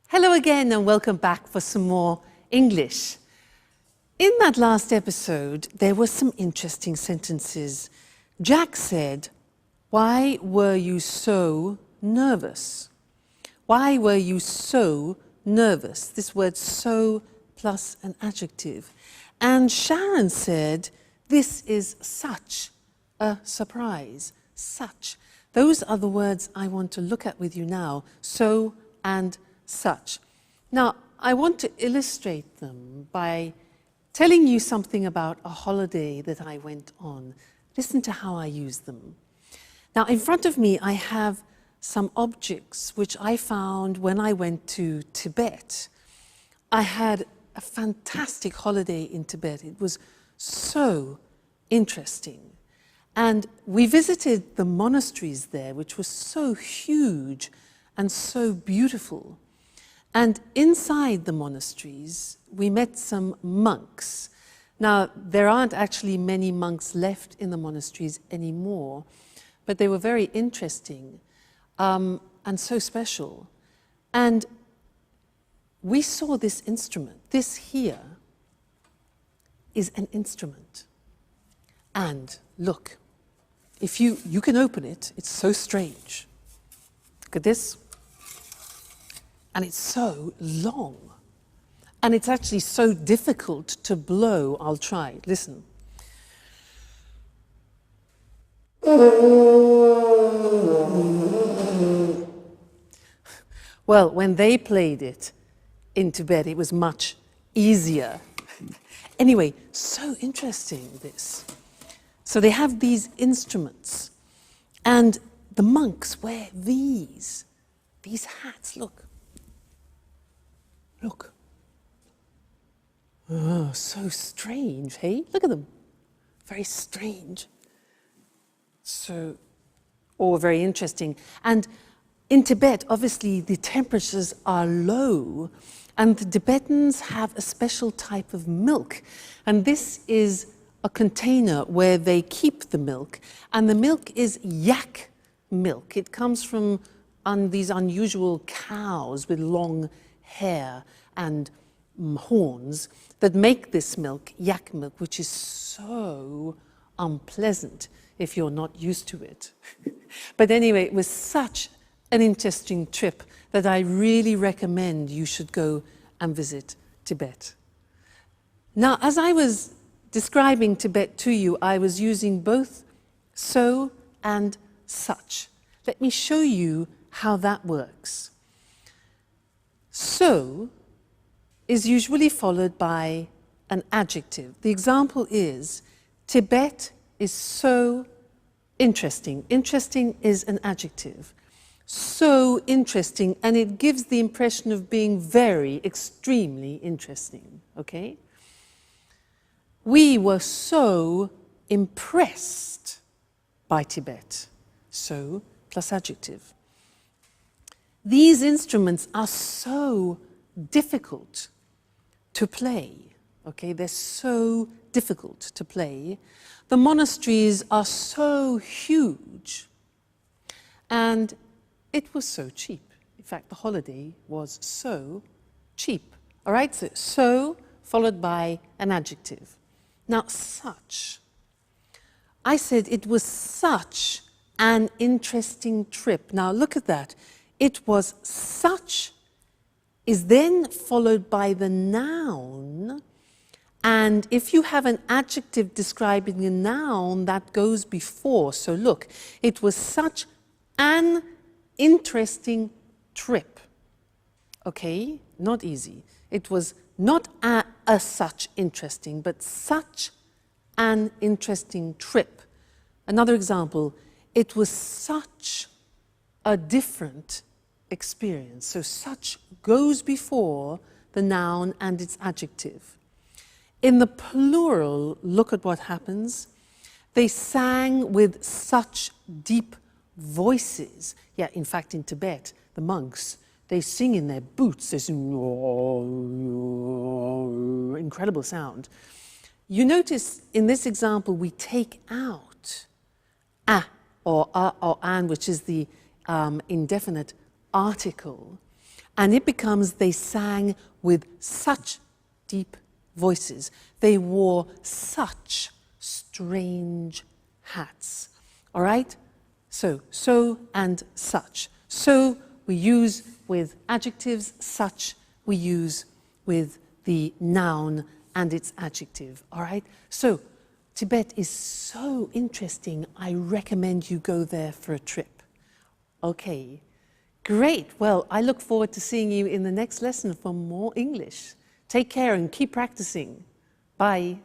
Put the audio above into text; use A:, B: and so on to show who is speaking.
A: Hello again and welcome back for some more English. In that last episode, there were some interesting sentences. Jack said, "Why were you so nervous?" Why were you so nervous? This word so plus an adjective. And Sharon said, "This is such a surprise." Such. Those are the words I want to look at with you now. So and such. Now, I want to illustrate them by telling you something about a holiday that I went on. Listen to how I use them. Now, in front of me, I have some objects which I found when I went to Tibet. I had a fantastic holiday in Tibet. It was so interesting. And we visited the monasteries there, which were so huge and so beautiful. And inside the monasteries, we met some monks. Now, there aren't actually many monks left in the monasteries anymore, but they were very interesting and so special. And we saw this instrument. This here is an instrument. And look, if you can open it, it's so strange. Look at this. And it's so long. And it's actually so difficult to blow. I'll try. Listen. Well, when they played it in Tibet, it was much easier. Anyway, so interesting, this. So they have these instruments. And the monks wear these hats, look. Look. Oh, so strange, hey? Look at them. Very strange. Very interesting. And in Tibet, obviously, the temperatures are low, and the Tibetans have a special type of milk. And this is a container where they keep the milk, and the milk is yak milk. It comes from these unusual cows with long hair and horns that make this milk, yak milk, which is so unpleasant if you're not used to it. But anyway, it was such an interesting trip that I really recommend you should go and visit Tibet. Now, as I was describing Tibet to you, I was using both so and such. Let me show you how that works. So is usually followed by an adjective. The example is, Tibet is so interesting. Interesting is an adjective. So interesting, and it gives the impression of being very, extremely interesting, okay? We were so impressed by Tibet. So plus adjective. These instruments are so difficult to play, okay? They're so difficult to play. The monasteries are so huge, and it was so cheap. In fact, the holiday was so cheap. All right, so followed by an adjective. Now, such. I said it was such an interesting trip. Now, look at that. It was such is then followed by the noun, and if you have an adjective describing a noun, that goes before. So look, it was such an interesting trip. Okay, not easy. It was not a such interesting, but such an interesting trip. Another example, it was such a different experience. So such goes before the noun and its adjective. In the plural, look at what happens. They sang with such deep voices. Yeah, in fact, in Tibet, the monks, they sing in their boots. They sing, incredible sound. You notice in this example, we take out a or an, which is the indefinite article, And it becomes they sang with such deep voices. They wore such strange hats. All right? So and such. So we use with adjectives, such we use with the noun and its adjective. All right? So Tibet is so interesting. I recommend you go there for a trip. Okay. Great. Well, I look forward to seeing you in the next lesson for more English. Take care and keep practicing. Bye.